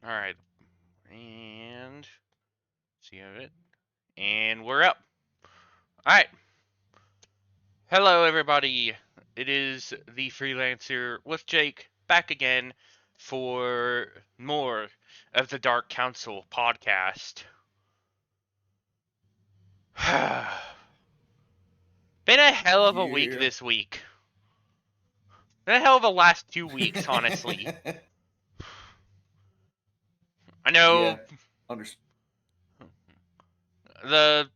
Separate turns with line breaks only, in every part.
All right, and see it, and we're up. All right, hello everybody. It is the freelancer with Jake back again for more of the Dark Council podcast. Been a hell of a week
Yeah.
this week. Been a hell of a last 2 weeks, honestly. I know
Yeah. Under-
the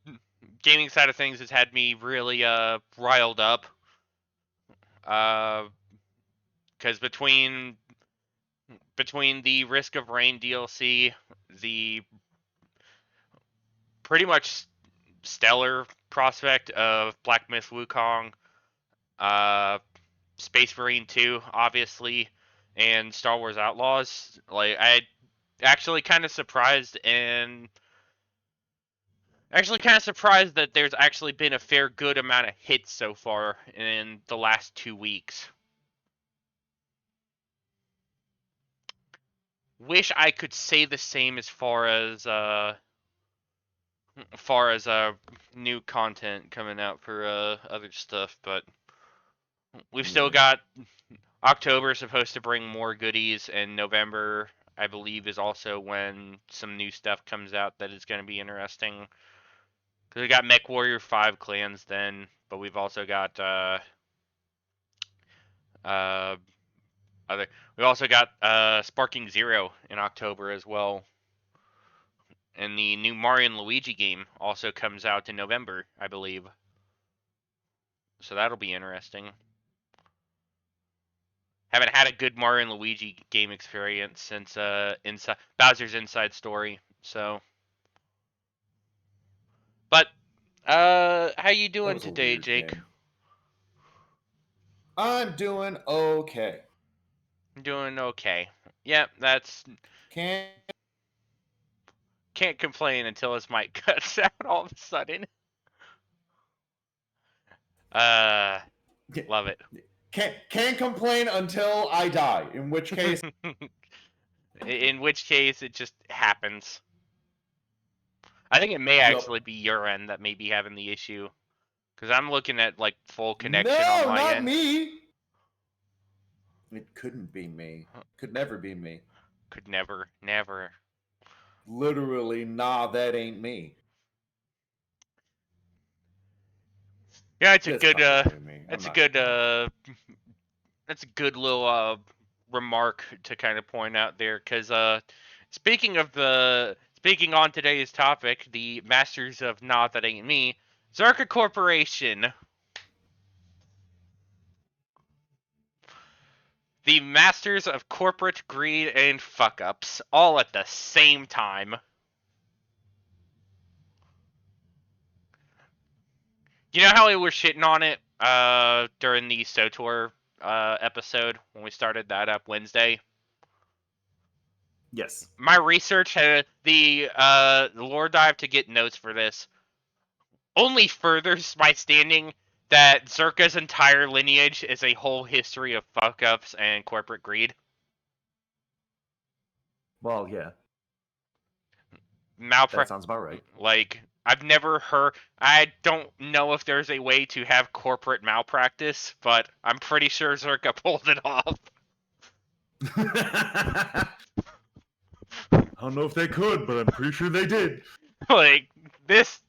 gaming side of things has had me really riled up. Because between the Risk of Rain DLC, the pretty much stellar prospect of Black Myth Wukong, uh, Space Marine 2, obviously, and Star Wars Outlaws, like I actually kind of surprised and actually kind of surprised that there's actually been a fair good amount of hits so far in the last 2 weeks. Wish I could say the same as new content coming out for other stuff, but we've still
yeah.
got October supposed to bring more goodies, and November I believe is also when some new stuff comes out that is going to be interesting. Cause we got Mech Warrior 5 clans then, but we've also got uh other we also got Sparking Zero in October as well. And the new Mario and Luigi game also comes out in November, I believe. So that'll be interesting. Haven't had a good Mario and Luigi game experience since Bowser's Inside Story. So, but how you
That
doing
was a
today,
weird
Jake?
game. I'm doing okay.
Doing okay. Yep, that's
Can't.
can't complain until his mic cuts out all of a sudden. Uh, love it.
Can't complain until I die. In which case,
In which case, it just happens. I think it may
yup.
actually be your end that may be having the issue. Because I'm looking at like full connection on
No,
my
not
end.
me. It couldn't be me. Could never be me.
Could never.
Literally, nah, that ain't me.
Yeah, it's a
It's
good
probably me. I'm
it's a
not gonna
good
lie.
that's a good little remark to kind of point out there. Because speaking on today's topic, the Masters of Nah That Ain't Me, Czerka Corporation, the masters of corporate greed and fuck ups, all at the same time. You know how we were shitting on it during the SOTOR episode when we started that up Wednesday?
Yes.
My research had the lore dive to get notes for this only furthers my standing that Zerka's entire lineage is a whole history of fuck ups and corporate greed.
Well, yeah.
Malpra
That sounds about right.
like I've never heard. I don't know if there's a way to have corporate malpractice, but I'm pretty sure Zerka pulled it off.
I don't know if they could, but I'm pretty sure they did.
Like this,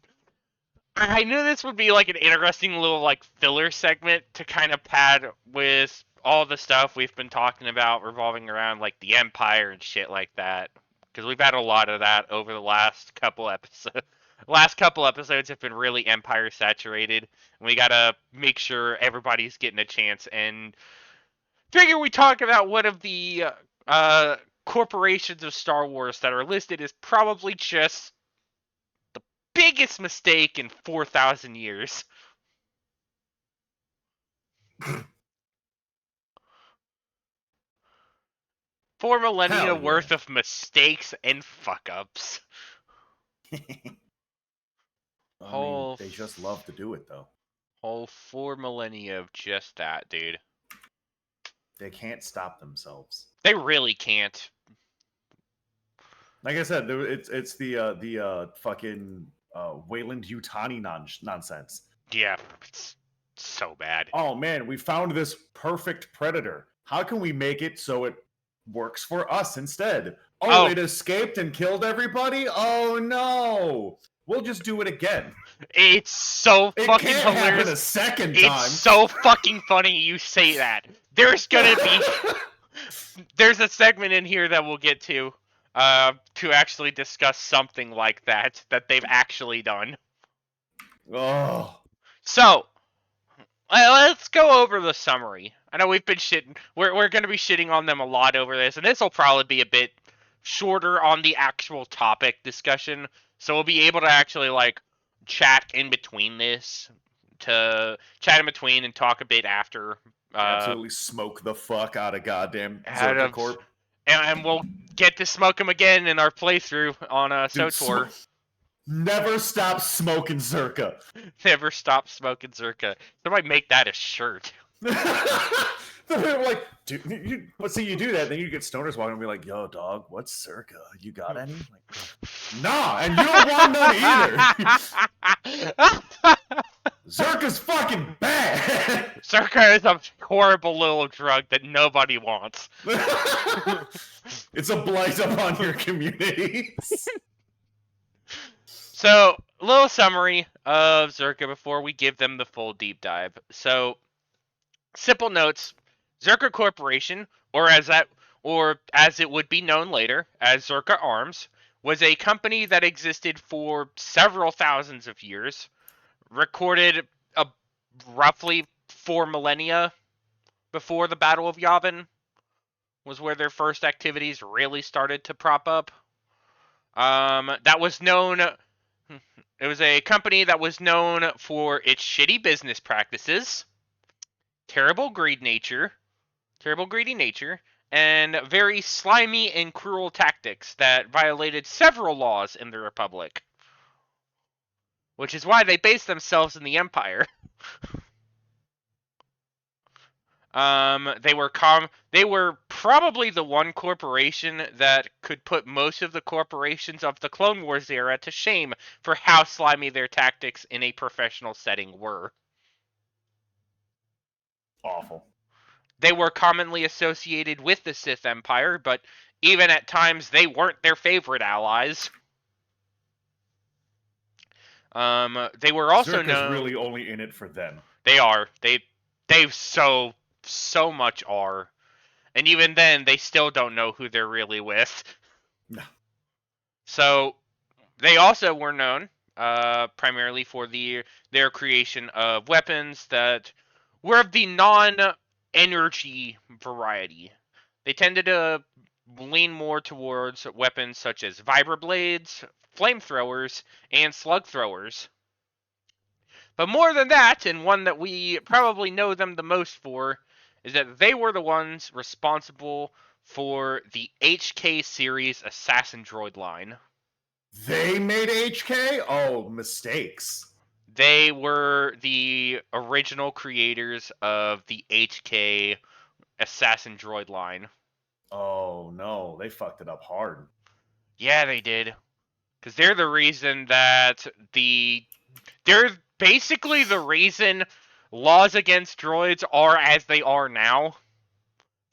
I knew this would be like an interesting little like filler segment to kind of pad with all the stuff we've been talking about revolving around like the Empire and shit like that. Because we've had a lot of that over the last couple episodes. Last couple episodes have been really Empire saturated. And we gotta make sure everybody's getting a chance. And figure we talk about one of the corporations of Star Wars that are listed as probably just the biggest mistake in 4,000 years. 4 millennia
Hell yeah.
worth of mistakes and fuck ups.
I mean,
Whole,
they just love to do it, though.
whole 4 millennia of just that, dude.
They can't stop themselves.
They really can't.
Like I said, it's the fucking Wayland Yutani nonsense.
Yeah, it's so bad.
Oh man, we found this perfect predator. How can we make it so it works for us instead? Oh, it escaped and killed everybody? Oh no. We'll just do it again.
It's so
It
fucking
can't
hilarious.
happen a second time.
It's so fucking funny you say that. There's gonna be there's a segment in here that we'll get to actually discuss something like that they've actually done.
Oh.
So, let's go over the summary. I know we've been shitting. We're going to be shitting on them a lot over this, and this will probably be a bit shorter on the actual topic discussion. So we'll be able to actually like chat in between this, to chat in between and talk a bit after.
Absolutely smoke the fuck out of goddamn czerka corp.
And we'll get to smoke them again in our playthrough on SOTOR.
Never stop smoking czerka.
Never stop smoking czerka. Somebody make that a shirt.
They're like, dude, you do that, then you get stoners walking and be like, yo, dog, what's czerka? You got any? Like, nah, and you don't want none either. Czerka's fucking bad.
Czerka is a horrible little drug that nobody wants.
It's a blight upon your community.
So, a little summary of czerka before we give them the full deep dive. So, simple notes: Czerka Corporation, or as it would be known later as Czerka Arms, was a company that existed for several thousands of years, recorded roughly 4 millennia before the Battle of Yavin was where their first activities really started to prop up. That was known. It was a company that was known for its shitty business practices, terrible greedy nature, and very slimy and cruel tactics that violated several laws in the Republic. Which is why they based themselves in the Empire. They were probably the one corporation that could put most of the corporations of the Clone Wars era to shame for how slimy their tactics in a professional setting were.
Awful.
They were commonly associated with the Sith Empire, but even at times they weren't their favorite allies. They were also known.
Really only in it for them.
They are. They so much are, and even then, they still don't know who they're really with.
No.
So, they also were known primarily for their creation of weapons that were of the non-energy variety. They tended to lean more towards weapons such as vibroblades, flamethrowers, and slug throwers. But more than that, and one that we probably know them the most for, is that they were the ones responsible for the HK series assassin droid line.
They made HK? Oh, mistakes.
They were the original creators of the HK assassin droid line.
Oh no, they fucked it up hard.
Yeah, they did. Because they're the reason that they're basically the reason laws against droids are as they are now.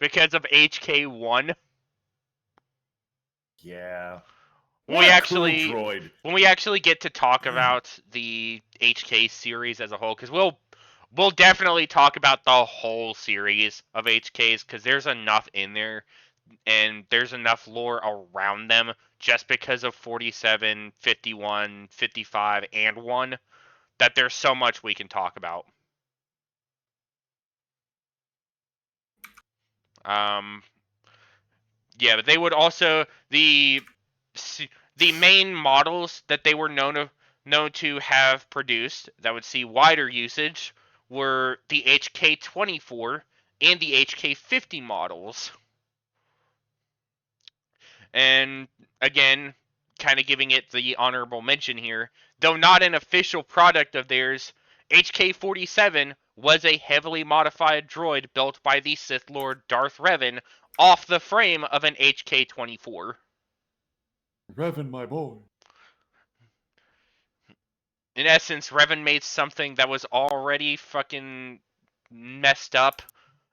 Because of HK1.
Yeah.
When we actually get to talk about the HK series as a whole, because we'll definitely talk about the whole series of HKs, because there's enough in there, and there's enough lore around them, just because of 47, 51, 55, and 1, that there's so much we can talk about. Yeah, but they would also the main models that they were known to have produced that would see wider usage were the HK-24 and the HK-50 models. And again, kind of giving it the honorable mention here, though not an official product of theirs, HK-47 was a heavily modified droid built by the Sith Lord Darth Revan off the frame of an HK-24.
Revan, my boy.
In essence, Revan made something that was already fucking messed up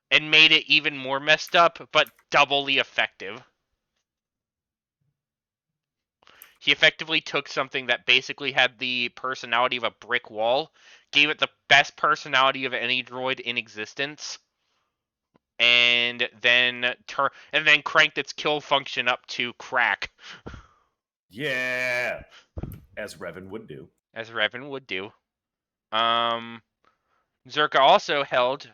and made it even more messed up, but doubly effective. He effectively took something that basically had the personality of a brick wall, gave it the best personality of any droid in existence, and then cranked its kill function up to crack,
Yeah, as Revan would do.
as Revan would do. Czerka also held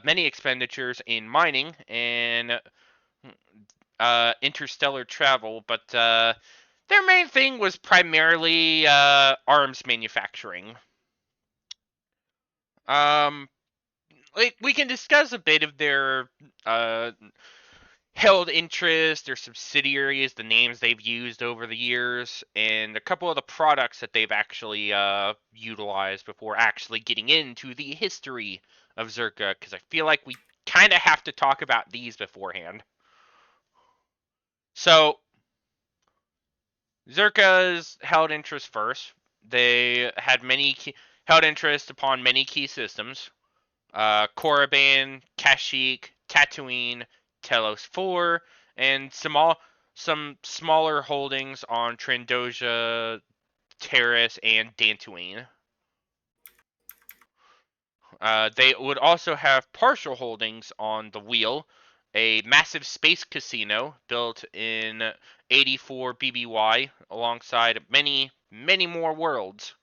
many expenditures in mining and interstellar travel, but their main thing was primarily arms manufacturing. We can discuss a bit of their held interest, their subsidiaries, the names they've used over the years, and a couple of the products that they've actually utilized before actually getting into the history of Czerka, because I feel like we kind of have to talk about these beforehand. So, Czerka's held interest first. They had held interest upon many key systems. Korriban, Kashyyyk, Tatooine, Telos 4, and some smaller holdings on Trandoshan, Terrace, and Dantooine. They would also have partial holdings on the Wheel, a massive space casino built in 84 BBY alongside many, many more worlds.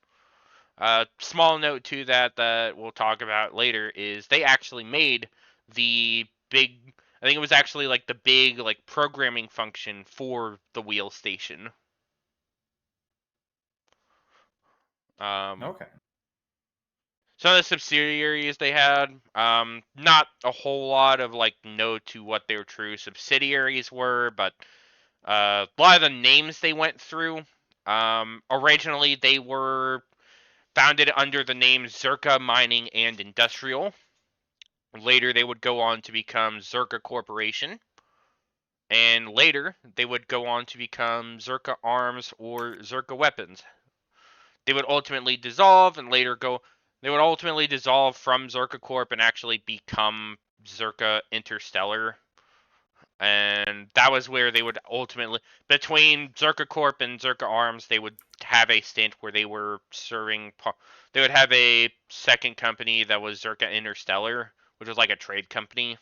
Small note to that we'll talk about later is they actually made the big. I think it was actually like the big like programming function for the wheel station.
Okay.
Some of the subsidiaries they had, not a whole lot of like note to what their true subsidiaries were, but a lot of the names they went through. Originally, they were founded under the name Czerka Mining and Industrial. Later, they would go on to become Czerka Corporation. And later, they would go on to become Czerka Arms or Czerka Weapons. They would ultimately dissolve and later go. They would ultimately dissolve from Czerka Corp and actually become Czerka Interstellar. And that was where they would ultimately, between Czerka Corp and Czerka Arms, they would have a stint where they were serving. They would have a second company that was Czerka Interstellar, which was like a trade company.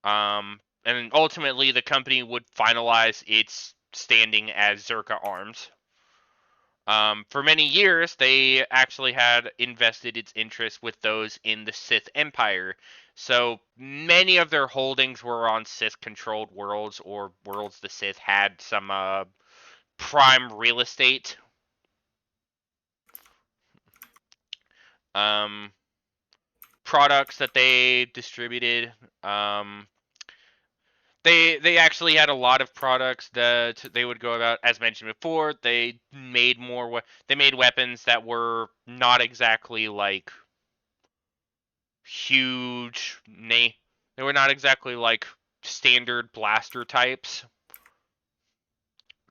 And ultimately, the company would finalize its standing as Czerka Arms. For many years, they actually had invested its interest with those in the Sith Empire. So many of their holdings were on Sith-controlled worlds or worlds the Sith had some prime real estate. Products that they distributed. They actually had a lot of products that they would go about. As mentioned before, they made weapons that were not exactly like huge. They were not exactly like standard blaster types.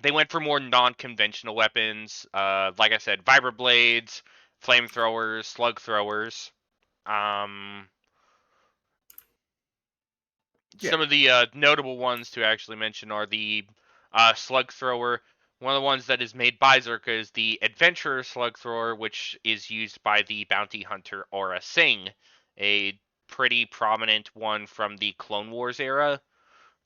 They went for more non-conventional weapons. Like I said, vibroblades, flamethrowers, slug throwers. Some of the notable ones to actually mention are the slug thrower. One of the ones that is made by Czerka is the Adventurer Slug Thrower, which is used by the bounty hunter Aura Singh, a pretty prominent one from the Clone Wars era.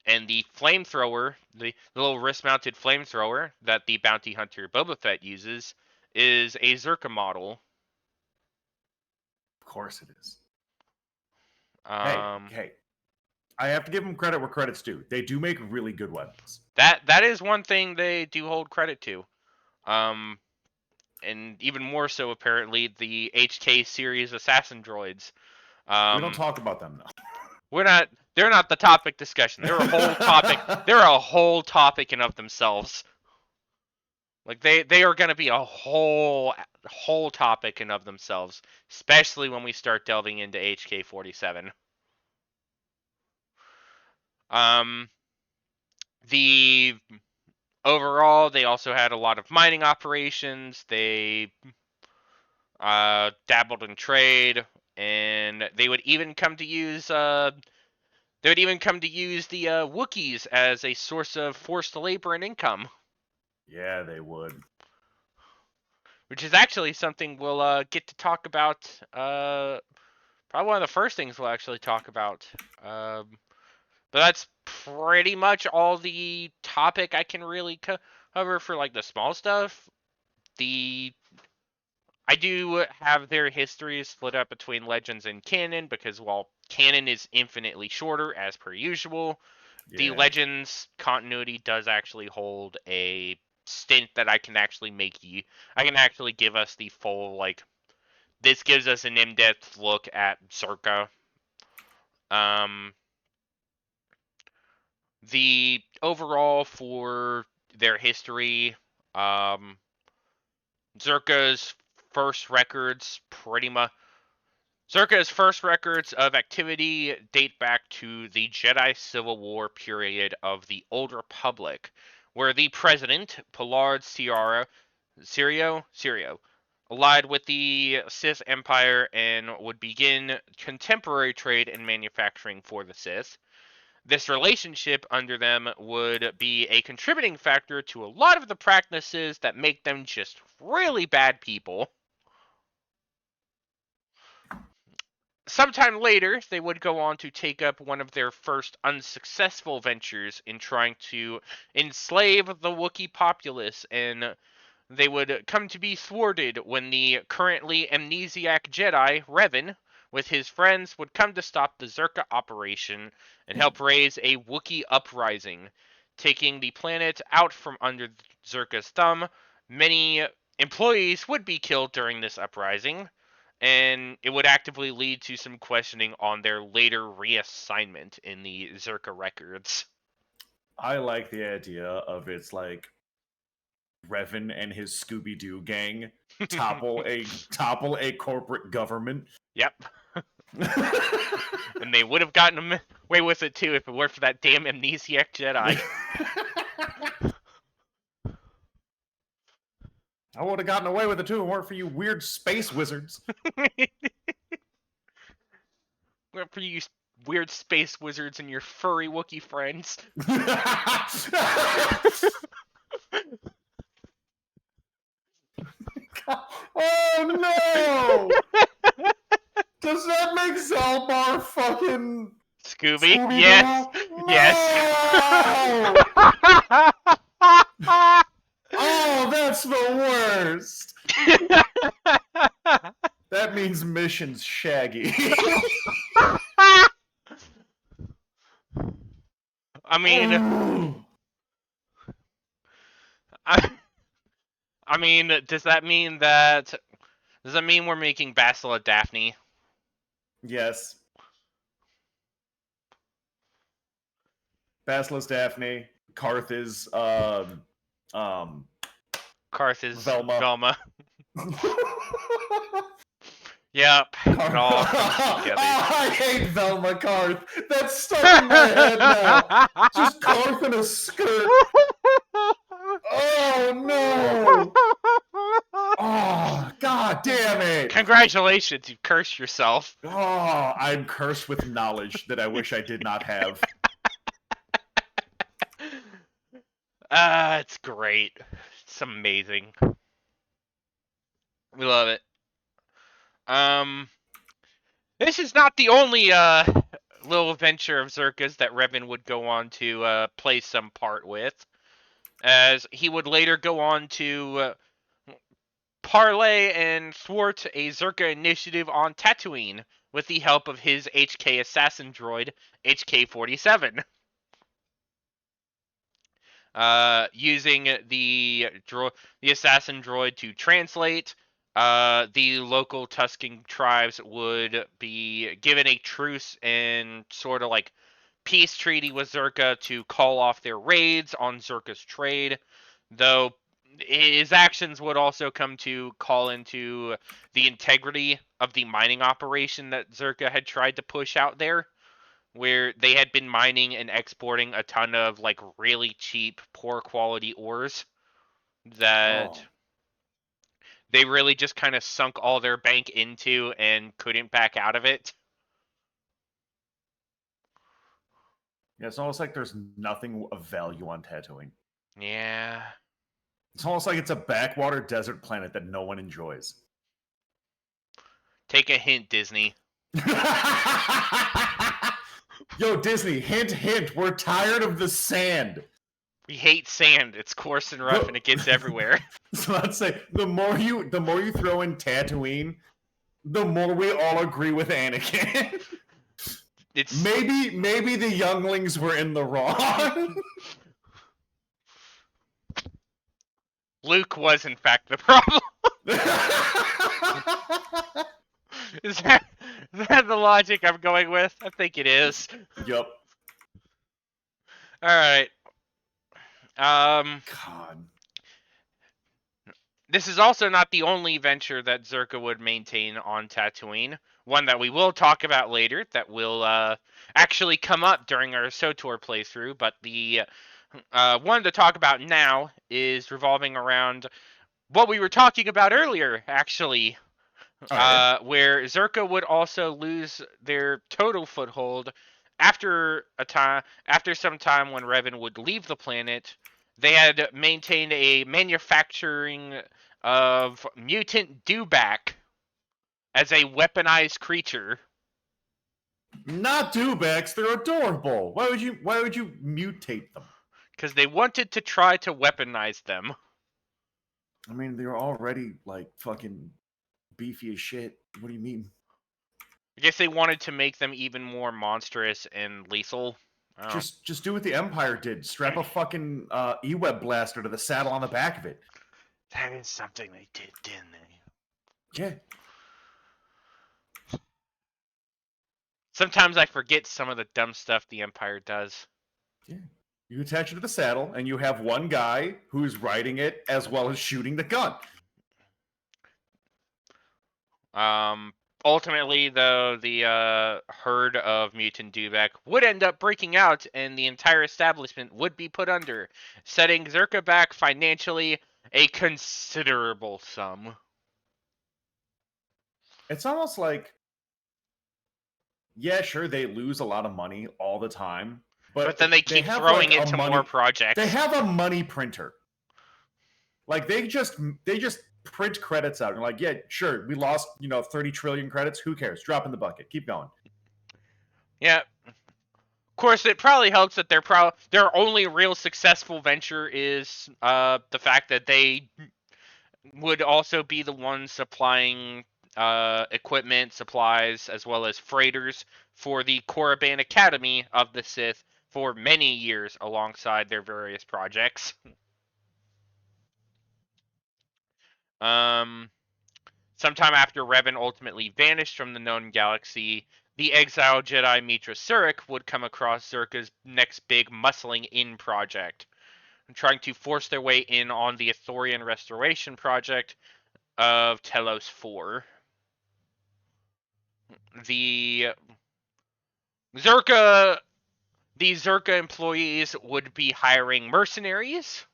And the flamethrower, the little wrist-mounted flamethrower that the bounty hunter Boba Fett uses, is a Czerka model.
Of course it is.
Um,
hey. I have to give them credit where credit's due. They do make really good weapons.
That is one thing they do hold credit to. And even more so apparently the HK series assassin droids.
We don't talk about them though.
They're not the topic discussion. They're a whole topic. They're a whole topic in of themselves. Like they are going to be a whole topic in of themselves, especially when we start delving into HK47. The overall, they also had a lot of mining operations. They dabbled in trade, and they would even come to use the Wookiees as a source of forced labor and income.
Yeah, they would.
Which is actually something we'll get to talk about. Probably one of the first things we'll actually talk about. But that's pretty much all the topic I can really cover for like the small stuff. I do have their history split up between Legends and Canon because while Canon is infinitely shorter as per usual, the
Yeah.
Legends continuity does actually hold a stint that I can actually I can actually give us the full this gives us an in-depth look at Czerka. The overall for their history, Czerka's first records pretty much Czerka's first records of activity date back to the Jedi Civil War period of the Old Republic, where the president, Pallard Sirio, allied with the Sith Empire and would begin contemporary trade and manufacturing for the Sith. This relationship under them would be a contributing factor to a lot of the practices that make them just really bad people. Sometime later, they would go on to take up one of their first unsuccessful ventures in trying to enslave the Wookiee populace, and they would come to be thwarted when the currently amnesiac Jedi, Revan, with his friends, would come to stop the Czerka operation and help raise a Wookiee uprising, taking the planet out from under Czerka's thumb. Many employees would be killed during this uprising, and it would actively lead to some questioning on their later reassignment in the Czerka records.
I like the idea of it's like Revan and his Scooby Doo gang topple a corporate government.
Yep. And they would have gotten away with it too if it weren't for that damn amnesiac Jedi.
I would have gotten away with it too if it weren't for you weird space wizards.
Weren't for you weird space wizards and your furry Wookiee friends.
Oh no! Does that make Zalbar fucking
Scooby?
Scooby-Doo?
Yes.
No!
Yes.
Oh, that's the worst. That means mission's Shaggy.
I mean, I mean, does that mean we're making Bastila Daphne?
Yes. Basilisk Daphne. Karth is
Karth is
Velma.
Velma. Yep. It all comes together.
I hate Velma Karth. That's stuck in my head now. Just Karth in a skirt. Oh no! Oh, god damn it!
Congratulations, you cursed yourself.
Oh, I'm cursed with knowledge that I wish I did not have.
It's great. It's amazing. We love it. This is not the only little adventure of Czerka's that Revan would go on to play some part with, as he would later go on to parlay and thwart a Czerka initiative on Tatooine with the help of his HK assassin droid, HK-47. Using the assassin droid to translate, the local Tusken tribes would be given a truce and sort of like peace treaty with Czerka to call off their raids on Czerka's trade, though his actions would also come to call into the integrity of the mining operation that Czerka had tried to push out there. where they had been mining and exporting a ton of like really cheap, poor quality ores that
Oh.
they really just kind of sunk all their bank into and couldn't back out of it.
Yeah, it's almost like there's nothing of value on Tatooine.
Yeah.
It's almost like it's a backwater desert planet that no one enjoys.
Take a hint, Disney.
Yo, Disney, hint, hint, we're tired of the sand.
We hate sand. It's coarse and rough and it gets everywhere.
So let's say the more you throw in Tatooine, the more we all agree with Anakin.
It's
maybe the younglings were in the wrong.
Luke was in fact the problem. Is that the logic I'm going with? I think it is.
Yup.
All right.
God.
This is also not the only venture that Czerka would maintain on Tatooine. One that we will talk about later that will actually come up during our SOTOR playthrough, but the one to talk about now is revolving around what we were talking about earlier, actually, where Czerka would also lose their total foothold after some time when Revan would leave the planet. They had maintained a manufacturing of mutant dewback as a weaponized creature.
Not dewbacks, they're adorable. Why would you mutate them?
Because they wanted to try to weaponize them.
I mean, they're already like fucking beefy as shit. What do you mean?
I guess they wanted to make them even more monstrous and lethal.
Just do what the Empire did. Strap a fucking E-web blaster to the saddle on the back of it.
That is something they did, didn't they?
Yeah.
Sometimes I forget some of the dumb stuff the Empire does.
Yeah. You attach it to the saddle, and you have one guy who's riding it as well as shooting the gun.
Ultimately, though, the herd of mutant dewback would end up breaking out, and the entire establishment would be put under, setting Czerka back financially a considerable sum.
It's almost like, yeah, sure, they lose a lot of money all the time,
but then they keep throwing it to more projects.
They have a money printer. Like they just print credits out and like, yeah, sure, we lost 30 trillion credits. Who cares? Drop in the bucket. Keep going.
Yeah. Of course, it probably helps that their only real successful venture is the fact that they would also be the ones supplying equipment, supplies, as well as freighters for the Korriban Academy of the Sith for many years alongside their various projects. Sometime after Revan ultimately vanished from the known galaxy, the exiled Jedi Mitra Surik would come across Czerka's next big muscling in project, trying to force their way in on the Ithorian restoration project of Telos 4. The Czerka employees would be hiring mercenaries,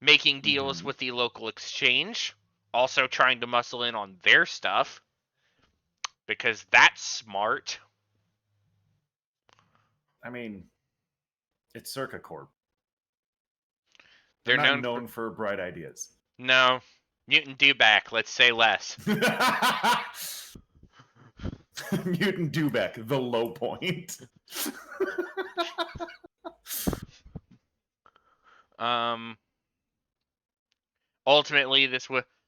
making deals with the local exchange, also trying to muscle in on their stuff, because that's smart.
I mean, it's Czerka Corp.
They're
not known for bright ideas.
No. Mutant dewback, let's say less.
Mutant dewback, the low point.
Ultimately,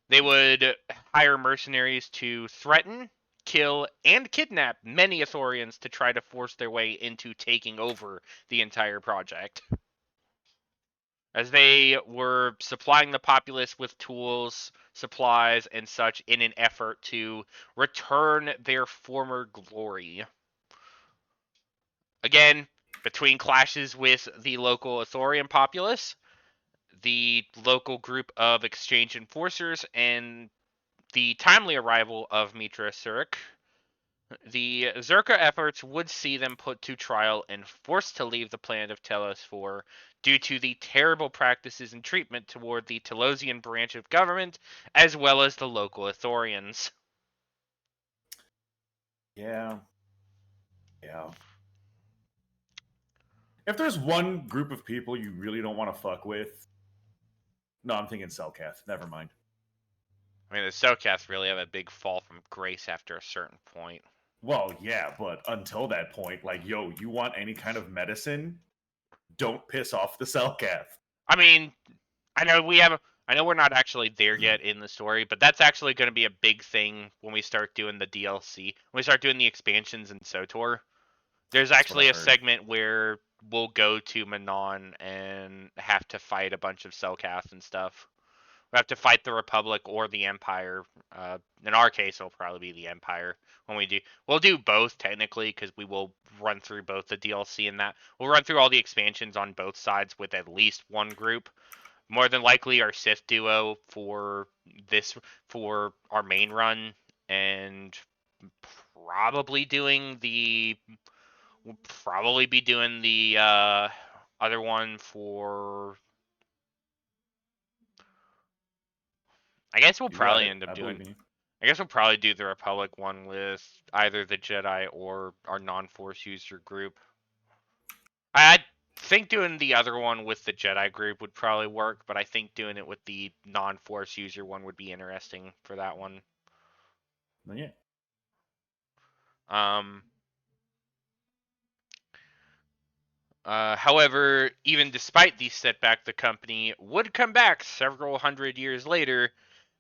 they would hire mercenaries to threaten, kill, and kidnap many Ithorians to try to force their way into taking over the entire project. As they were supplying the populace with tools, supplies, and such in an effort to return their former glory. Again, between clashes with the local Ithorian populace, the local group of exchange enforcers, and the timely arrival of Mitra Surik, The Zerka efforts would see them put to trial and forced to leave the planet of Telos 4 due to the terrible practices and treatment toward the Telosian branch of government, as well as the local Ithorians.
Yeah. Yeah. If there's one group of people you really don't want to fuck with, no, I'm thinking Cellcath. Never mind.
I mean, the Socasts really have a big fall from grace after a certain point.
Well, yeah, but until that point, like, yo, you want any kind of medicine? Don't piss off the Cellcath.
I mean, I know we're not actually there yet in the story, but that's actually going to be a big thing when we start doing the DLC. When we start doing the expansions in SOTOR. There's actually a segment where we'll go to Manon and have to fight a bunch of Cellcath and stuff. We have to fight the Republic or the Empire. In our case, it'll probably be the Empire when we do. We'll do both technically because we will run through both the DLC and that. We'll run through all the expansions on both sides with at least one group. More than likely, our Sith duo for our main run, and probably doing the. We'll probably be doing the other one for. I guess we'll probably end up doing. I guess we'll probably do the Republic one with either the Jedi or our non-Force user group. I think doing the other one with the Jedi group would probably work, but I think doing it with the non-Force user one would be interesting for that one.
Yeah.
However, even despite these setbacks, the company would come back several hundred years later,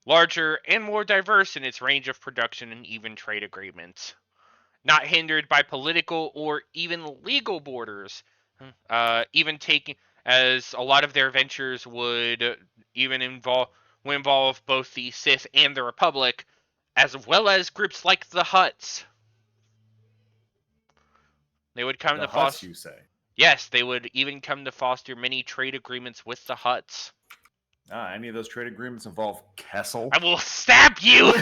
larger and more diverse in its range of production and even trade agreements. Not hindered by political or even legal borders, even taking as a lot of their ventures would even involve both the Sith and the Republic, as well as groups like the Hutts. They would come to foster.
You say?
Yes, they would even come to foster many trade agreements with the Hutts.
Any of those trade agreements involve Kessel?
I will stab you!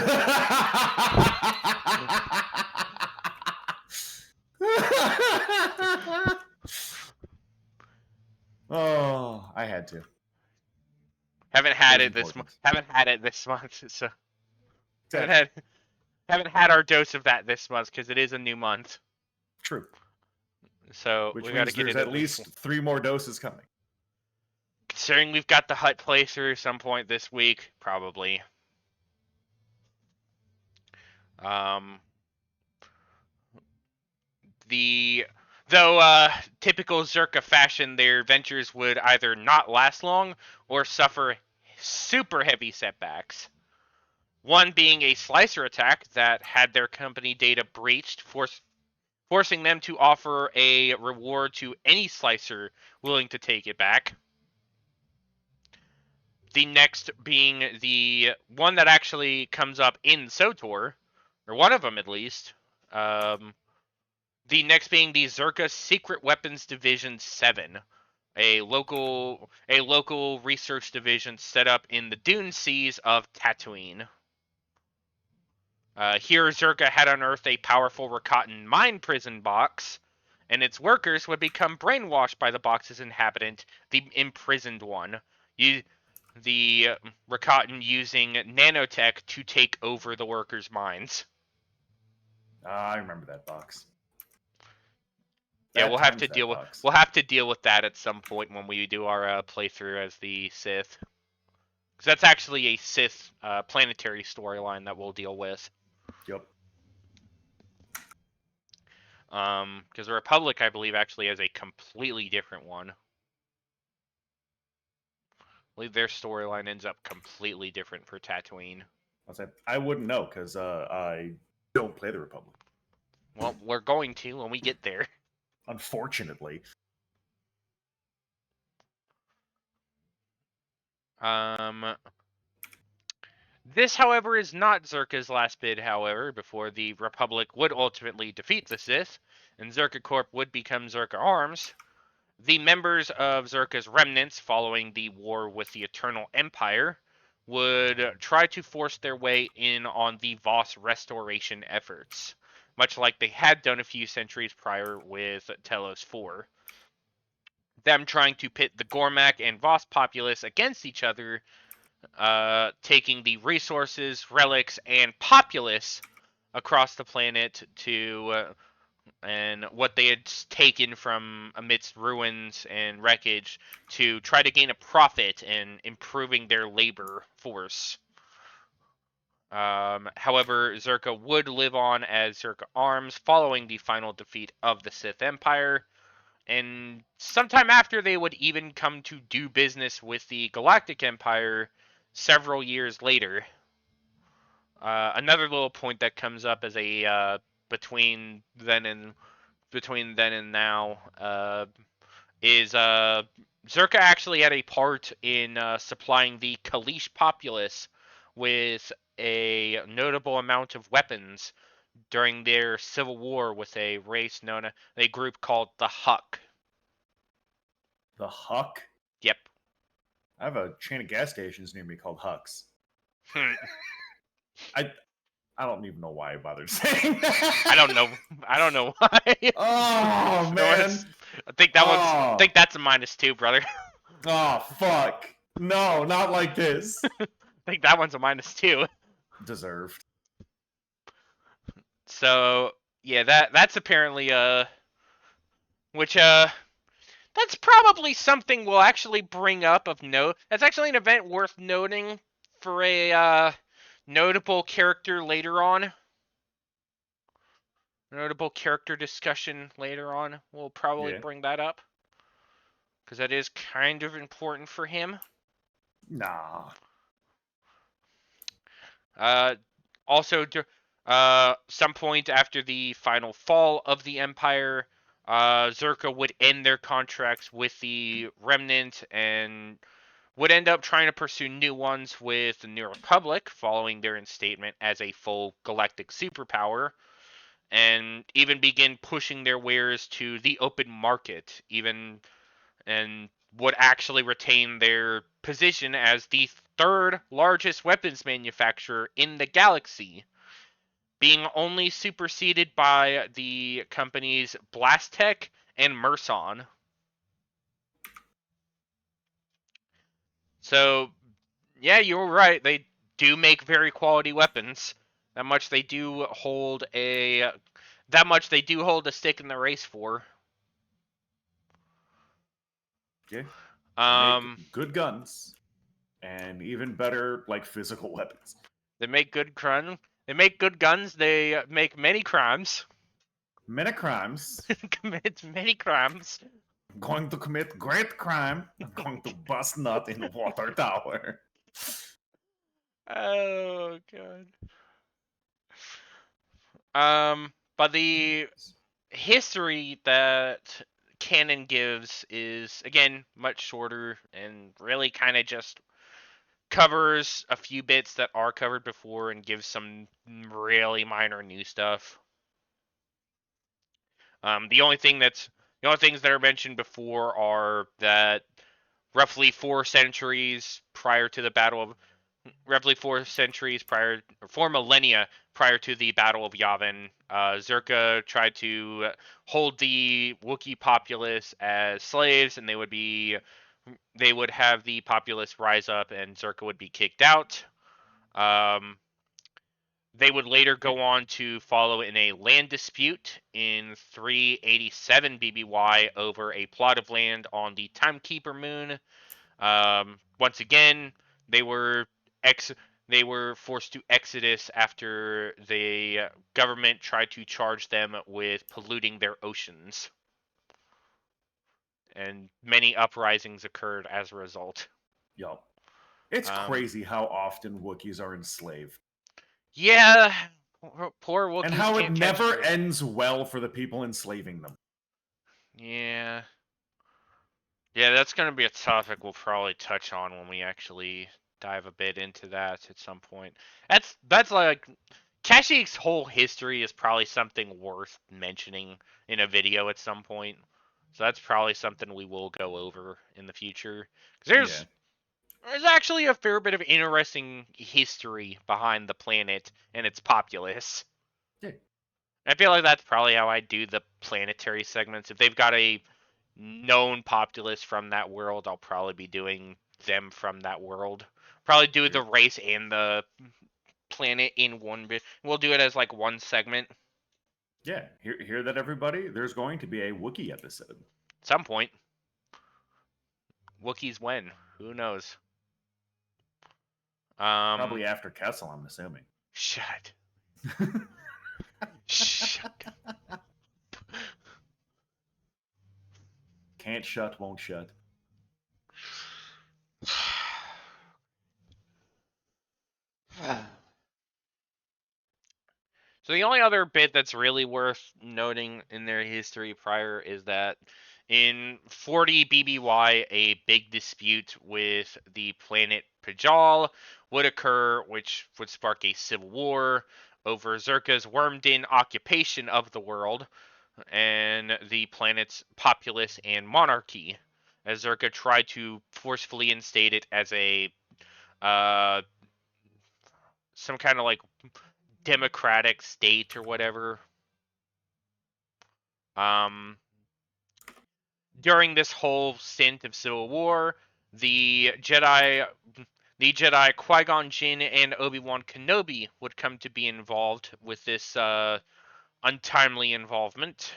Oh, I had to.
Haven't had it this month. So haven't had our dose of that this month because it is a new month.
True.
So
which
we
got to get there's at least 3 more doses coming.
Considering we've got the Hutt playthrough some point this week, probably. Typical Czerka fashion, their ventures would either not last long or suffer super heavy setbacks. One being a slicer attack that had their company data breached, forcing them to offer a reward to any slicer willing to take it back. The next being the one that actually comes up in SOTOR, or one of them at least. The next being the Czerka Secret Weapons Division 7, a local research division set up in the dune seas of Tatooine. Here, Czerka had unearthed a powerful Rakatan mine prison box, and its workers would become brainwashed by the box's inhabitant, the imprisoned one. The Rakatan using nanotech to take over the workers' minds.
I remember that box.
Yeah, we'll have to deal with that at some point when we do our playthrough as the Sith. Because that's actually a Sith planetary storyline that we'll deal with.
Yep.
Because the Republic, I believe, actually has a completely different one. I believe their storyline ends up completely different for Tatooine.
I wouldn't know, because I don't play the Republic.
Well, we're going to when we get there.
Unfortunately.
This, however, is not Czerka's last bid, however, before the Republic would ultimately defeat the Sith, and Czerka Corp would become Czerka Arms. The members of Czerka's remnants, following the war with the Eternal Empire, would try to force their way in on the Voss restoration efforts. much like they had done a few centuries prior with Telos 4. Them trying to pit the Gormak and Voss populace against each other, taking the resources, relics, and populace across the planet to and what they had taken from amidst ruins and wreckage to try to gain a profit in improving their labor force. However, Czerka would live on as Czerka Arms following the final defeat of the Sith Empire, and sometime after they would even come to do business with the Galactic Empire several years later. Another little point that comes up as a between then and now is Czerka actually had a part in supplying the Kalish populace with a notable amount of weapons during their civil war with a race known as a group called the Huck.
The Huck?
Yep.
I have a chain of gas stations near me called Hucks. I don't even know why I bothered saying that.
I don't know why.
Oh man.
I think I think that's a -2, brother.
Oh fuck. No, not like this.
I think that one's a -2.
Deserved.
So yeah, that's apparently which that's probably something we'll actually bring up of note. That's actually an event worth noting for a notable character later on. Notable character discussion later on. We'll probably bring that up because that is kind of important for him.
Nah.
Also, some point after the final fall of the Empire, Czerka would end their contracts with the Remnant and would end up trying to pursue new ones with the New Republic following their instatement as a full galactic superpower, and even begin pushing their wares to the open market, and would actually retain their position as the third largest weapons manufacturer in the galaxy, being only superseded by the companies Blastech and Merson. So, yeah, you're right. They do make very quality weapons. That much they do hold a stick in the race for.
Yeah.
Make
good guns and even better like physical weapons.
They make good guns. They make many crimes.
Many crimes.
Commit many crimes.
I'm going to commit great crime. I'm going to bust nut in the water tower.
Oh god. But the history that canon gives is again much shorter and really kind of just covers a few bits that are covered before and gives some really minor new stuff. The only things that are mentioned before are that roughly 4 centuries prior to the Battle of roughly 4 centuries prior, or 4 millennia prior to the Battle of Yavin, Czerka tried to hold the Wookiee populace as slaves, and they would have the populace rise up, and Czerka would be kicked out. They would later go on to follow in a land dispute in 387 BBY over a plot of land on the Timekeeper moon. Once again, they were forced to exodus after the government tried to charge them with polluting their oceans. And many uprisings occurred as a result.
Yup. It's crazy how often Wookiees are enslaved.
Yeah, poor Wookiees.
And how it never ends well for the people enslaving them.
Yeah. Yeah, that's going to be a topic we'll probably touch on when we actually dive a bit into that at some point. That's like Kashyyyk's whole history is probably something worth mentioning in a video at some point. So that's probably something we will go over in the future. Because there's actually a fair bit of interesting history behind the planet and its populace.
Yeah.
I feel like that's probably how I do the planetary segments. If they've got a known populace from that world, I'll probably be doing them from that world. Probably do the race and the planet in one bit. We'll do it as like one segment.
Yeah, hear that, everybody? There's going to be a Wookiee episode.
At some point. Wookiees when? Who knows?
Probably after Kessel, I'm assuming.
Shut. Shut.
Can't shut, won't shut.
So the only other bit that's really worth noting in their history prior is that in 40 BBY, a big dispute with the planet Pajal would occur, which would spark a civil war over Zerka's wormed-in occupation of the world and the planet's populace and monarchy, as Zerka tried to forcefully instate it as a some kind of like democratic state or whatever. During this whole stint of civil war, the Jedi Qui-Gon Jinn and Obi-Wan Kenobi would come to be involved with this untimely involvement.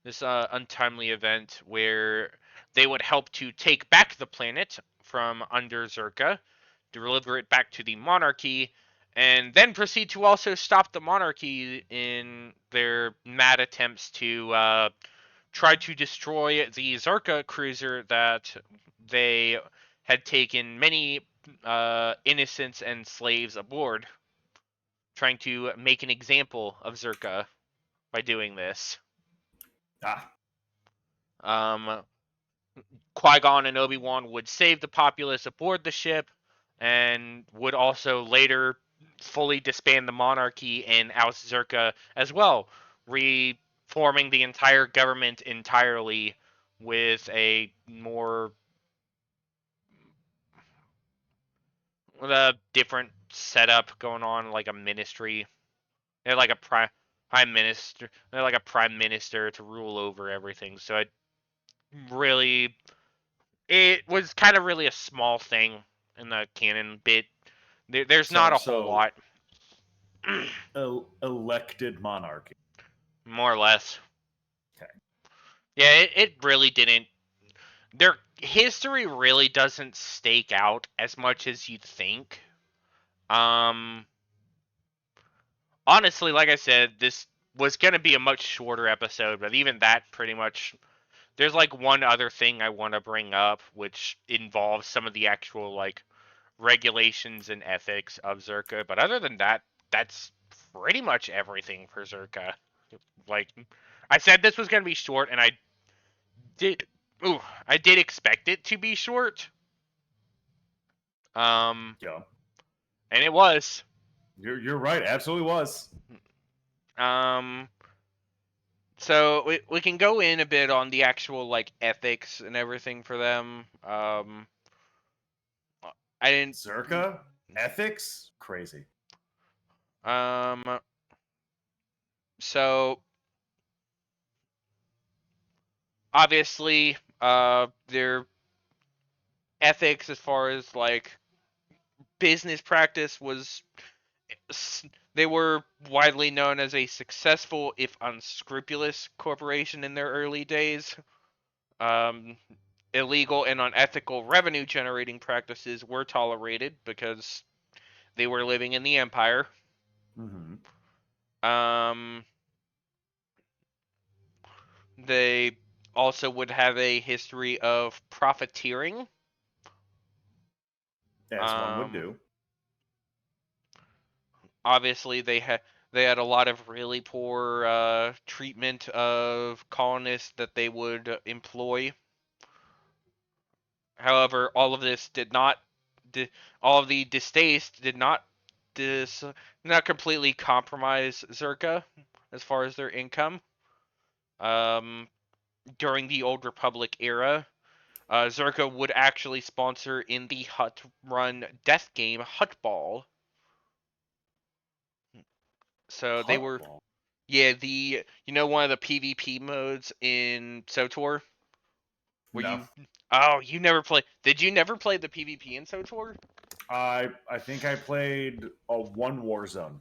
This untimely event where they would help to take back the planet from under Zerka, deliver it back to the monarchy, and then proceed to also stop the monarchy in their mad attempts to try to destroy the Zerka cruiser that they had taken many innocents and slaves aboard, trying to make an example of Zerka by doing this. Qui-Gon and Obi-Wan would save the populace aboard the ship, and would also later fully disband the monarchy and oust Zerka as well, reforming the entire government entirely with a more different setup going on, like a ministry. They're like a prime minister. They're like a prime minister to rule over everything. So it was kind of really a small thing in the canon bit. There's not a whole lot.
Elected monarchy.
More or less.
Okay.
Yeah, it really didn't. Their history really doesn't stake out as much as you'd think. Honestly, like I said, this was going to be a much shorter episode, but even that pretty much. There's like one other thing I want to bring up, which involves some of the actual like regulations and ethics of Zerka. But other than that, that's pretty much everything for Zerka. Like I said, this was gonna be short, and I did expect it to be short.
Yeah.
And it was.
You're right. Absolutely was.
So we can go in a bit on the actual like ethics and everything for them. I didn't.
Zerka ethics crazy.
So obviously, their ethics as far as like business practice was, they were widely known as a successful, if unscrupulous, corporation in their early days. Illegal and unethical revenue generating practices were tolerated because they were living in the Empire.
Mm-hmm.
They also would have a history of profiteering.
As one would do.
Obviously, they had a lot of really poor treatment of colonists that they would employ. However, all of this did not, all of the distaste did not completely compromise Zerka as far as their income. During the Old Republic era, Zerka would actually sponsor in the Hutt run death game Huttball. So they were, Yeah, one of the PvP modes in SOTOR where
No,
you never play. Did you never play the PvP in SOTOR?
I think I played a one Warzone.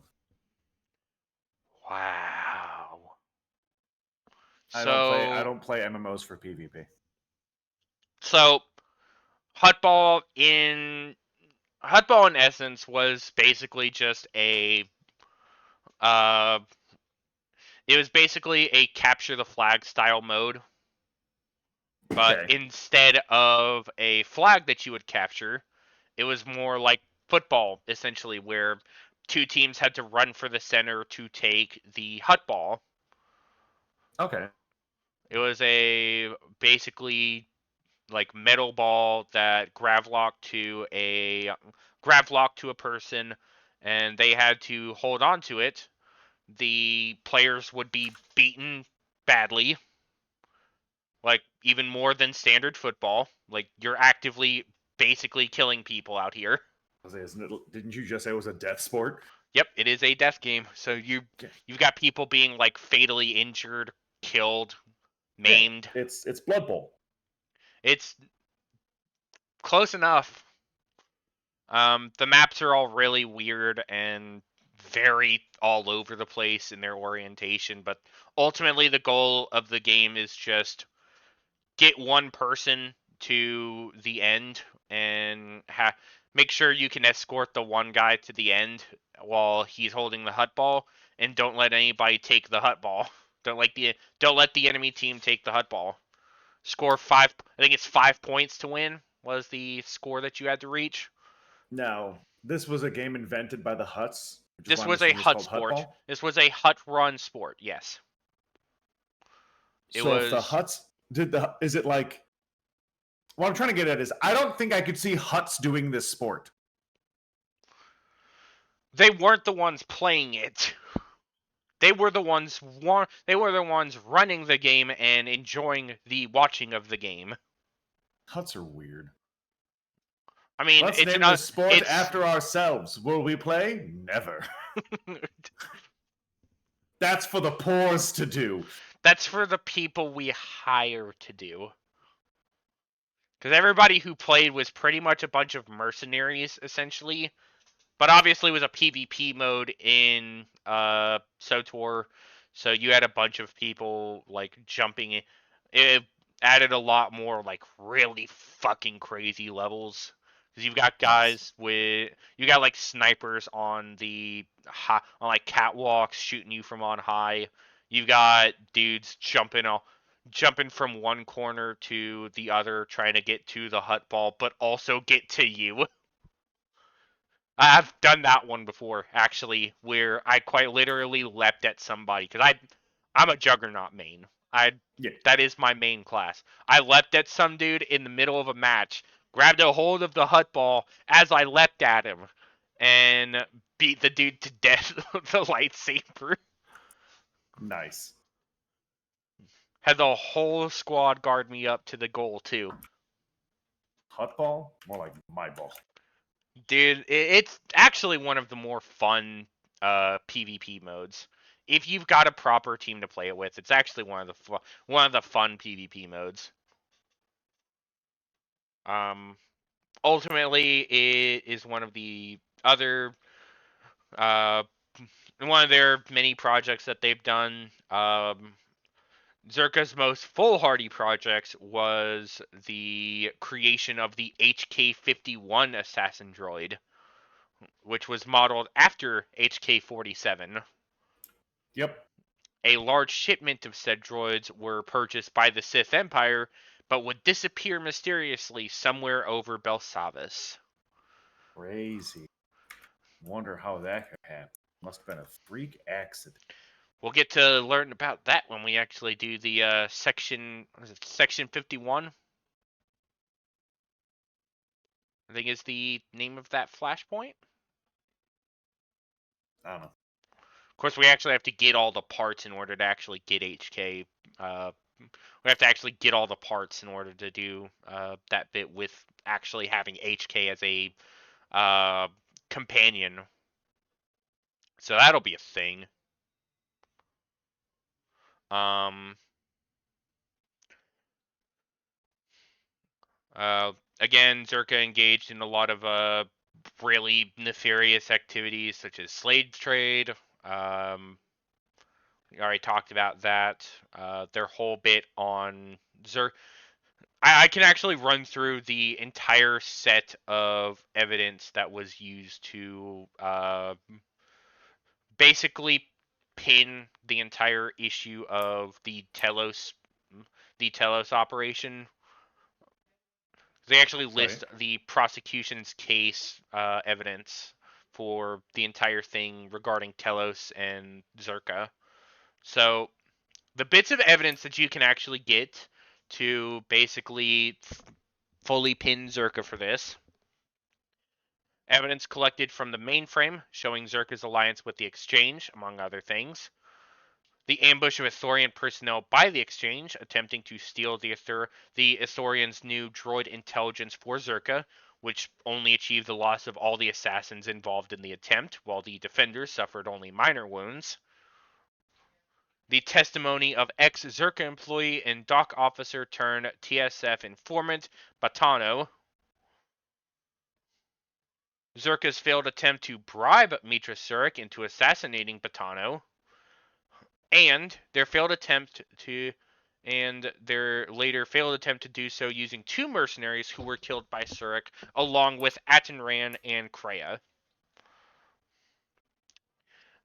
Wow.
I
So
don't play MMOs for PvP.
so Hutball in essence was basically just uh it was basically a capture the flag style mode, but
Okay.
instead of a flag that you would capture, it was more like football essentially, where two teams had to run for the center to take the hut ball.
Okay.
It was a basically like metal ball that gravlocked to a person, and they had to hold on to it. The players would be beaten badly, like even more than standard football. Like you're actively basically killing people out here.
Didn't you just say it was a death sport?
Yep, it is a death game. So
Okay.
you've got people being like fatally injured, killed,
Yeah,
maimed.
it's Blood Bowl.
It's close enough. The maps are all really weird and very all over the place in their orientation, but ultimately the goal of the game is just get one person to the end and make sure you can escort the one guy to the end while he's holding the hut ball, and don't let anybody take the hut ball. Don't let the enemy team take the hut ball. Score 5. I think it's 5 points to win was the score that you had to reach.
Now, this was a game invented by the Huts, which is
This
why I'm
was a
assuming it's
hut
called
sport.
Hutball.
This was a hut run sport. Yes, it
So if the
was.
Huts is it like what I'm trying to get at is I don't think I could see Huts doing this sport.
They weren't the ones playing it. They were the ones. They were the ones running the game and enjoying the watching of the game.
Huts are weird.
I mean,
Let's name this sport
it's
after ourselves. Will we play? Never. That's for the pores to do.
that's for the people we hire to do. Because everybody who played was pretty much a bunch of mercenaries, essentially. But obviously, it was a PvP mode in SOTOR, so you had a bunch of people like jumping in. It added a lot more like really fucking crazy levels because
Nice.
you got like snipers on on like catwalks shooting you from on high. You've got dudes jumping from one corner to the other trying to get to the hut ball, but also get to you. I've done that one before, actually, where I quite literally leapt at somebody because I'm a juggernaut main. I
Yeah.
That is my main class. I leapt at some dude in the middle of a match, grabbed a hold of the hut ball as I leapt at him, and beat the dude to death with the lightsaber.
Nice.
Had the whole squad guard me up to the goal too.
Hut ball? More like my ball.
Dude, it's actually one of the more fun PvP modes. If you've got a proper team to play it with, it's actually one of the fun PvP modes. Um, Ultimately, it is uh, one of their many projects that they've done. Zerka's most foolhardy projects was the creation of the HK-51 assassin droid, which was modeled after HK-47.
Yep.
A large shipment of said droids were purchased by the Sith Empire, but would disappear mysteriously somewhere over Belsavis.
Crazy. Wonder how that could happen. Must have been a freak accident.
We'll get to learn about that when we actually do the section 51. I think is the name of that flashpoint.
I don't know.
Of course, we actually have to get all the parts in order to actually get HK. We have to actually get all the parts in order to do that bit with actually having HK as a uh, companion. So that'll be a thing. Again, Czerka engaged in a lot of really nefarious activities such as slave trade. We already talked about that. Their whole bit on Czerka. I can actually run through the entire set of evidence that was used to basically pin the entire issue of the Telos operation. They actually list the prosecution's case evidence for the entire thing regarding Telos and Czerka. So the bits of evidence that you can actually get to basically fully pin Czerka for this. Evidence collected from the mainframe showing Czerka's alliance with the Exchange, among other things. The ambush of Ithorian personnel by the Exchange, attempting to steal the Ithorians' new droid intelligence for Czerka, which only achieved the loss of all the assassins involved in the attempt, while the defenders suffered only minor wounds. The testimony of ex-Czerka employee and dock officer turned TSF informant Batano. Czerka's failed attempt to bribe Mitra Surik into assassinating Batano. And their later failed attempt to do so using two mercenaries who were killed by Surik, along with Atenran and Kreia.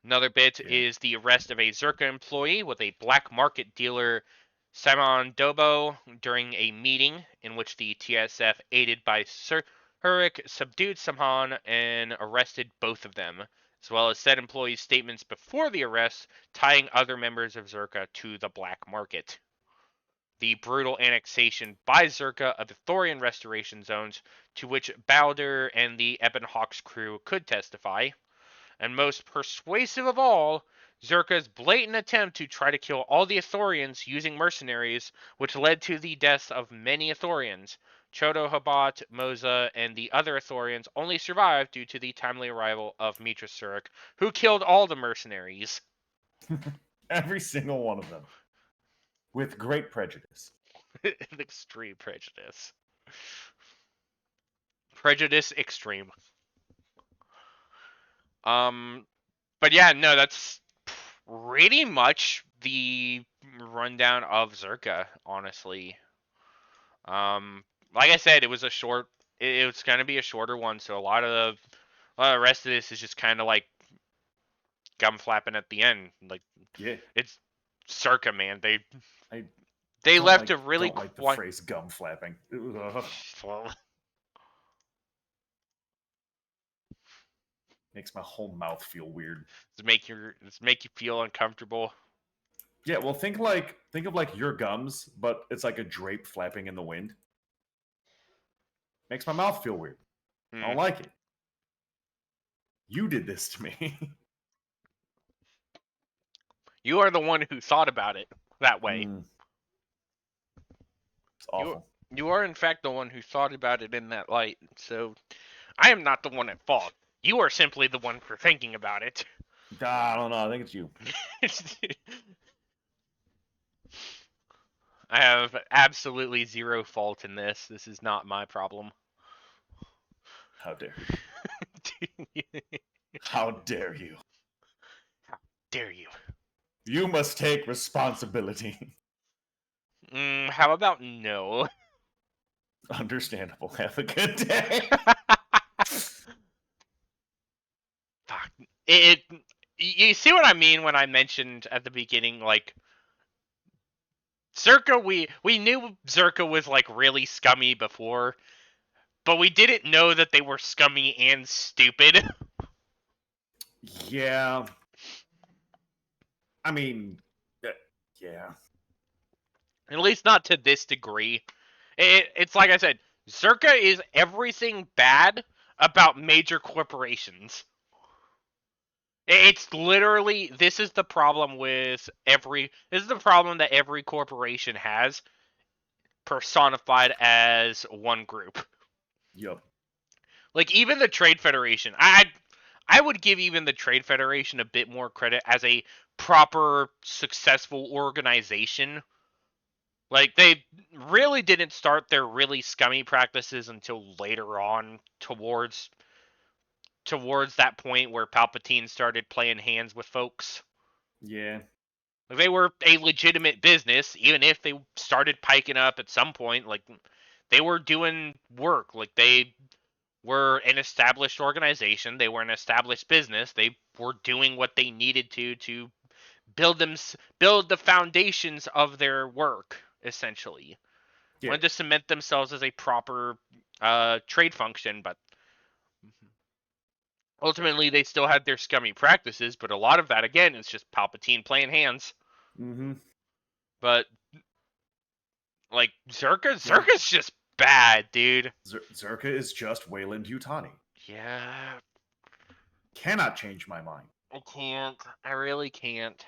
Another bit is the arrest of a Czerka employee with a black market dealer, Simon Dobo, during a meeting in which the TSF, aided by Surik, subdued Samhan and arrested both of them, as well as said employees' statements before the arrest, tying other members of Czerka to the black market. The brutal annexation by Czerka of the Thorian restoration zones, to which Balder and the Ebon Hawk's crew could testify. And most persuasive of all, Czerka's blatant attempt to try to kill all the Ithorians using mercenaries, which led to the deaths of many Ithorians. Chodo, Habat, Moza, and the other Ithorians only survived due to the timely arrival of Mitra Surik, who killed all the mercenaries.
Every single one of them. With great prejudice.
Extreme prejudice. Prejudice extreme. But yeah, no, that's pretty much the rundown of Czerka, honestly. Like I said, it was gonna be a shorter one, so a lot of the rest of this is just kind of like gum flapping at the end. Like,
yeah,
it's Czerka, man. They left a really
don't like the phrase gum flapping. Makes my whole mouth feel weird.
Does it make you feel uncomfortable?
Yeah, well, think of like your gums, but it's like a drape flapping in the wind. Makes my mouth feel weird. I don't like it. You did this to me.
You are the one who thought about it that way.
It's awful.
You are, in fact, the one who thought about it in that light. So, I am not the one at fault. You are simply the one for thinking about it.
I don't know. I think it's you.
I have absolutely zero fault in this. This is not my problem.
How dare you? How dare you?
How dare you?
You must take responsibility.
How about no?
Understandable. Have a good day.
Fuck. You see what I mean when I mentioned at the beginning, like, Czerka, we knew Czerka was, like, really scummy before, but we didn't know that they were scummy and stupid.
Yeah. I mean, yeah.
At least not to this degree. It's like I said, Czerka is everything bad about major corporations. It's literally, this is the problem that every corporation has, personified as one group.
Yep.
Like, even the Trade Federation, I I would give even the Trade Federation a bit more credit as a proper, successful organization. Like, they really didn't start their really scummy practices until later on towards that point where Palpatine started playing hands with folks.
Yeah.
Like, they were a legitimate business, even if they started piking up at some point. Like, they were doing work. Like, they were an established organization. They were an established business. They were doing what they needed to build the foundations of their work, essentially.
Yeah.
Wanted to cement themselves as a proper trade function, but ultimately they still had their scummy practices. But a lot of that, again, is just Palpatine playing hands.
Mm-hmm.
But like Czerka's just bad, dude.
Czerka is just Wayland Yutani.
Yeah,
Cannot change my mind.
I can't. I really can't.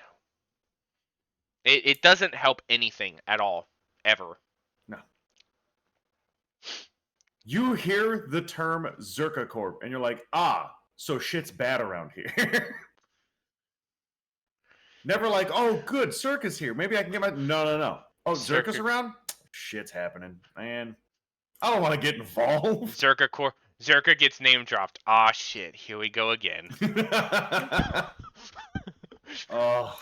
It doesn't help anything at all, ever.
No. You hear the term Czerka Corp, and you're like, so shit's bad around here. Never like, oh, good, Czerka's here. Maybe I can get my... No. Oh, Czerka's around? Shit's happening. Man, I don't want to get involved.
Czerka gets name dropped. Ah, shit. Here we go again.
Oh.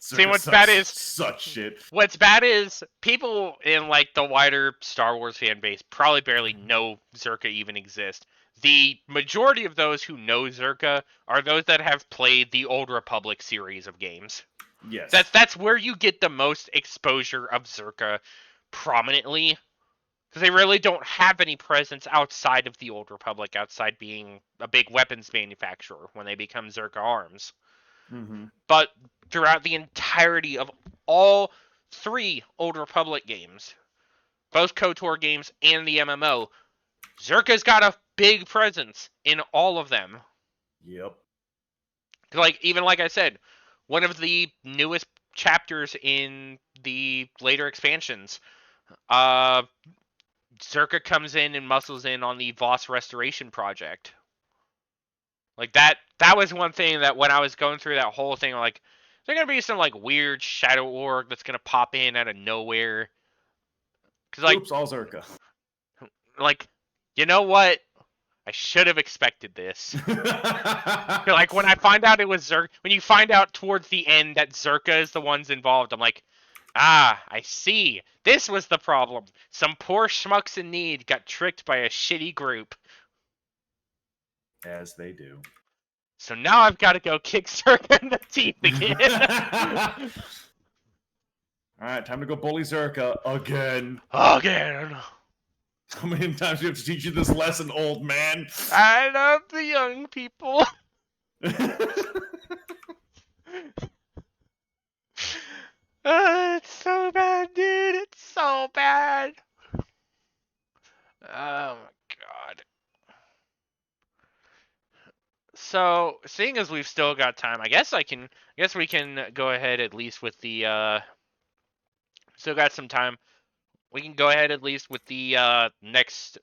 See, what's bad is
such shit.
What's bad is people in like the wider Star Wars fan base probably barely know Czerka even exists. The majority of those who know Czerka are those that have played the Old Republic series of games.
Yes.
That's where you get the most exposure of Czerka prominently. Because they really don't have any presence outside of the Old Republic, outside being a big weapons manufacturer when they become Czerka Arms.
Mm-hmm.
But throughout the entirety of all 3 Old Republic games, both KOTOR games and the MMO, Czerka's got a big presence in all of them.
Yep.
Like, even like I said, one of the newest chapters in the later expansions, Czerka comes in and muscles in on the Voss Restoration Project. Like, that was one thing that when I was going through that whole thing, like, is there going to be some, like, weird shadow org that's going to pop in out of nowhere? Cause, like,
oops, all Czerka.
Like, you know what? I should have expected this. Like, when I find out it was Czerka, when you find out towards the end that Czerka is the ones involved, I'm like, I see. This was the problem. Some poor schmucks in need got tricked by a shitty group.
As they do.
So now I've got to go kick Czerka in the teeth again.
Alright, time to go bully Czerka again.
Again.
How many times do you have to teach you this lesson, old man?
I love the young people. It's so bad, dude. It's so bad. Oh my god. So, seeing as we've still got time, I guess we can go ahead at least with the still got some time. We can go ahead at least with the next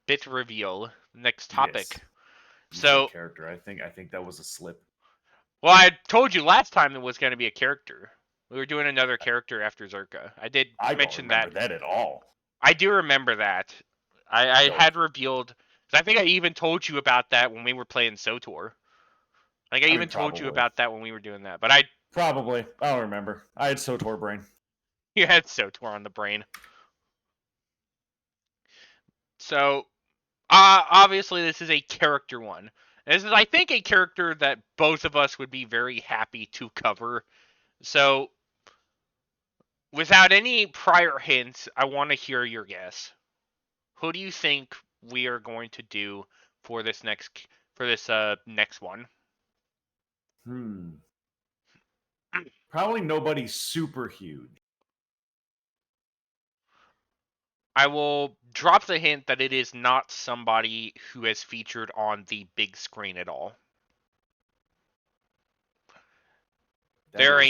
bit reveal, next topic.
Yes.
So,
character, I think that was a slip.
Well, I told you last time it was going to be a character. We were doing another character after Czerka. I mention that.
I don't remember that at all.
I do remember that. I had revealed. I think I even told you about that when we were playing SOTOR. Like, I even told you about that when we were doing that. But I
don't remember. I had SOTOR brain.
You had SOTOR on the brain. So, obviously, this is a character one. This is, I think, a character that both of us would be very happy to cover. So, without any prior hints, I want to hear your guess. Who do you think we are going to do for this next one?
Probably nobody super huge.
I will drop the hint that it is not somebody who has featured on the big screen at all. There are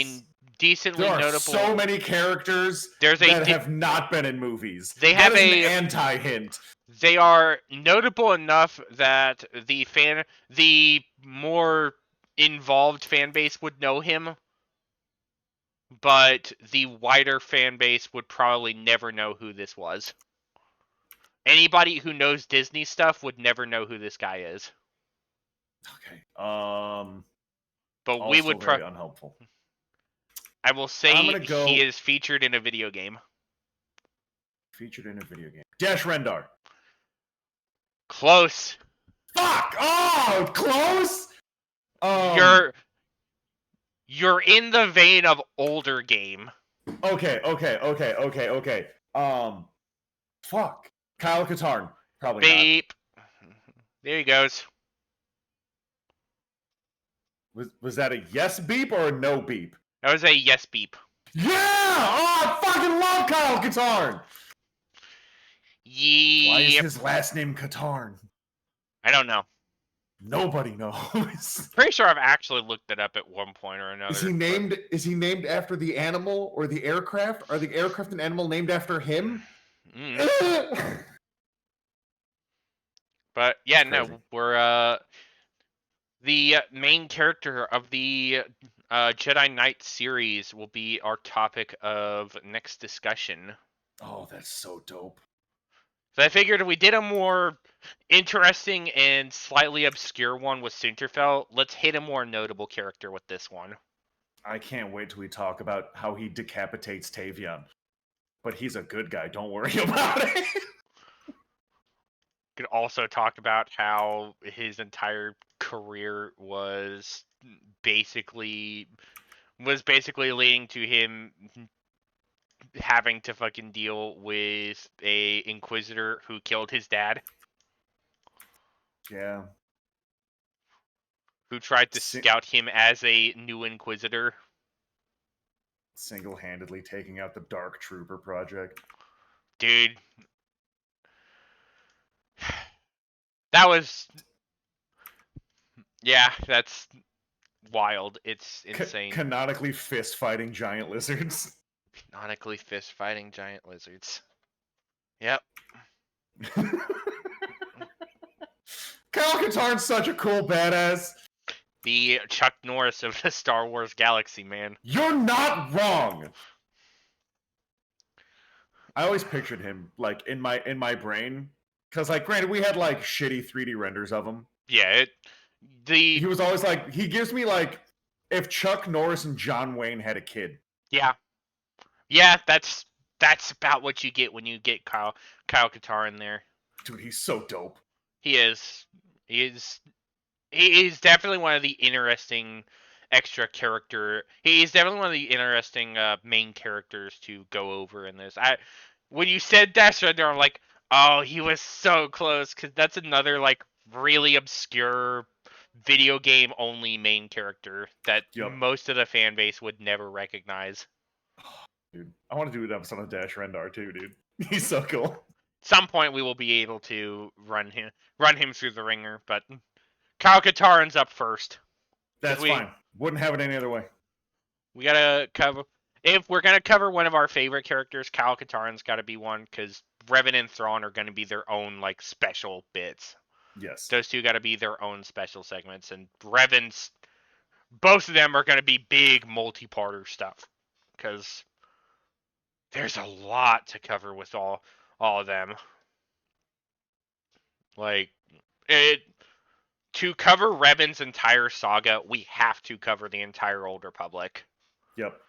so
many characters that have not been in movies.
They have
an anti-hint.
they are notable enough that the more involved fan base would know him, but the wider fan base would probably never know who this was. Anybody who knows Disney stuff would never know who this guy is.
Okay.
But we
Also
would
very unhelpful.
I will say
I'm gonna go
he is featured in a video game.
featured in a video game. Dash Rendar.
Close.
Fuck! Oh, close.
You're in the vein of older game.
Okay. Fuck. Kyle Katarn. Probably
Beep. There he goes.
not. Was that a yes beep or a no beep?
That was a yes beep.
Yeah! Oh, I fucking love Kyle Katarn!
Yeah.
Why is his last name Katarn?
I don't know.
Nobody knows.
Pretty sure I've actually looked it up at one point or another.
Is he named after the animal or the aircraft? Are the aircraft and animal named after him?
But yeah, no, we're the main character of the Jedi Knight series will be our topic of next discussion.
Oh, that's so dope.
So I figured if we did a more interesting and slightly obscure one with Sinterfell, let's hit a more notable character with this one.
I can't wait till we talk about how he decapitates Tavion. But he's a good guy, don't worry about it.
Could also talk about how his entire career was basically leading to him having to fucking deal with a Inquisitor who killed his dad.
Yeah.
Who tried to scout him as a new Inquisitor.
Single-handedly taking out the Dark Trooper project.
Dude. That was... Yeah, that's wild. It's insane.
Canonically fist-fighting giant lizards.
Canonically fist-fighting giant lizards. Yep.
Kyle Katarn's such a cool badass.
The Chuck Norris of the Star Wars galaxy, man.
You're not wrong. I always pictured him like in my brain, because like, granted, we had like shitty 3D renders of him.
Yeah,
he was always like, he gives me like if Chuck Norris and John Wayne had a kid.
Yeah, yeah, that's about what you get when you get Kyle Katarn there.
Dude, he's so dope.
He is definitely one of the interesting extra character. He's definitely one of the interesting main characters to go over in this. When you said Dash Rendar, I'm like, oh, he was so close, because that's another like really obscure video game only main character that most of the fan base would never recognize.
Dude, I want to do an episode of Dash Rendar too, dude. He's so cool.
Some point we will be able to run him through the ringer, but Kyle Katarn's up first.
That's fine. Wouldn't have it any other way.
We gotta cover. If we're gonna cover one of our favorite characters, Kyle Katarn's got to be one, because Revan and Thrawn are gonna be their own like special bits.
Yes.
Those two got to be their own special segments, and Revan's, both of them are gonna be big multi-parter stuff, because there's a lot to cover with all of them. Like to cover Revan's entire saga, we have to cover the entire Old Republic.
Yep.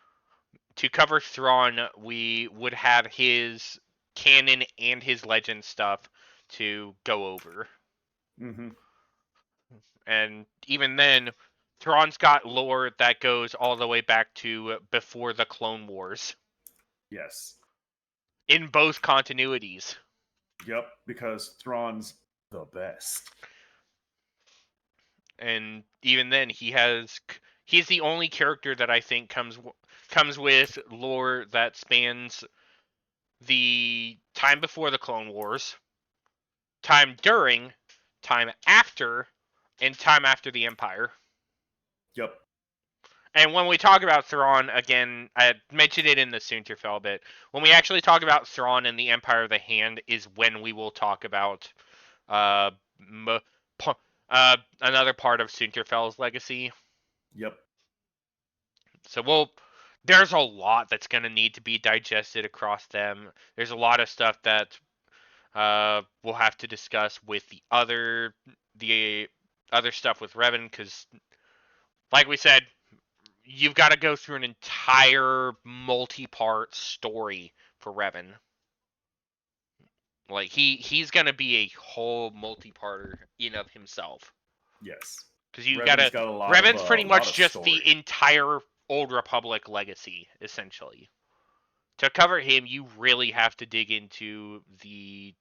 To cover Thrawn, we would have his canon and his legend stuff to go over.
Mm-hmm.
And even then, Thrawn's got lore that goes all the way back to before the Clone Wars.
Yes.
In both continuities.
Yep, because Thrawn's the best.
And even then, he's the only character that I think comes with lore that spans the time before the Clone Wars, time during, time after, and time after the Empire.
Yep.
And when we talk about Thrawn, again, I mentioned it in the Sunterfell bit. When we actually talk about Thrawn and the Empire of the Hand is when we will talk about uh, another part of Sunterfell's legacy.
Yep.
So there's a lot that's going to need to be digested across them. There's a lot of stuff that we'll have to discuss with the other stuff with Revan, because, like we said, you've got to go through an entire multi-part story for Revan. Like he's gonna be a whole multi-parter in of himself.
Yes.
Because you
Revan's
gotta.
got a lot
Revan's
of,
pretty
lot
much
of
just
story.
the entire Old Republic legacy, essentially. To cover him, you really have to dig into the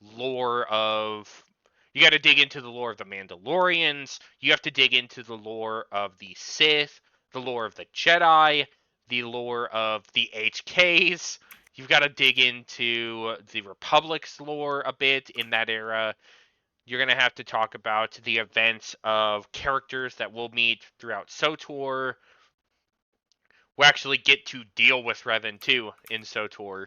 lore of. You got to dig into the lore of the Mandalorians. You have to dig into the lore of the Sith, the lore of the Jedi, the lore of the HKs. You've got to dig into the Republic's lore a bit in that era. You're going to have to talk about the events of characters that we'll meet throughout SOTOR. We'll actually get to deal with Revan too in SOTOR.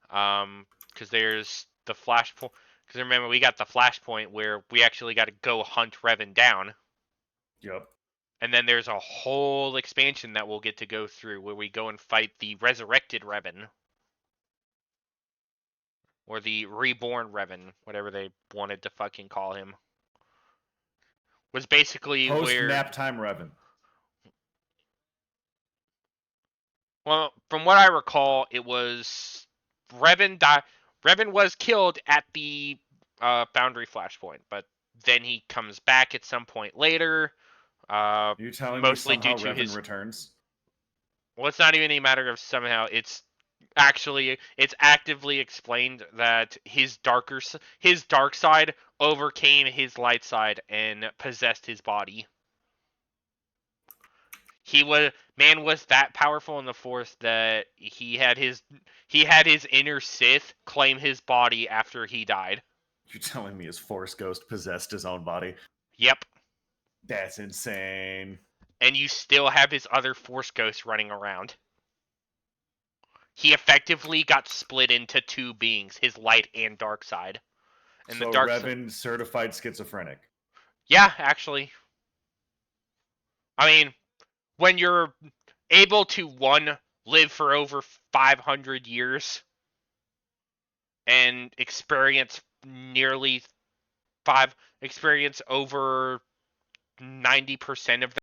Because there's the Flashpoint. Because remember, we got the Flashpoint where we actually got to go hunt Revan down.
Yep.
And then there's a whole expansion that we'll get to go through where we go and fight the resurrected Revan. Or the reborn Revan, whatever they wanted to fucking call him. Was basically
Post
where.
nap time Revan.
Well, from what I recall, it was Revan was killed at the Foundry Flashpoint, but then he comes back at some point later.
You telling
Mostly
me somehow
due to
Revan
his.
returns?
Well, it's not even a matter of somehow. It's actively explained that his dark side overcame his light side and possessed his body. Man was that powerful in the Force that he had his inner Sith claim his body after he died.
You're telling me his Force ghost possessed his own body?
Yep.
That's insane.
And you still have his other Force ghosts running around. He effectively got split into two beings, his light and dark side. And
so
the dark
Revan certified schizophrenic.
Yeah, actually. I mean, when you're able to live for over 500 years and experience over 90% of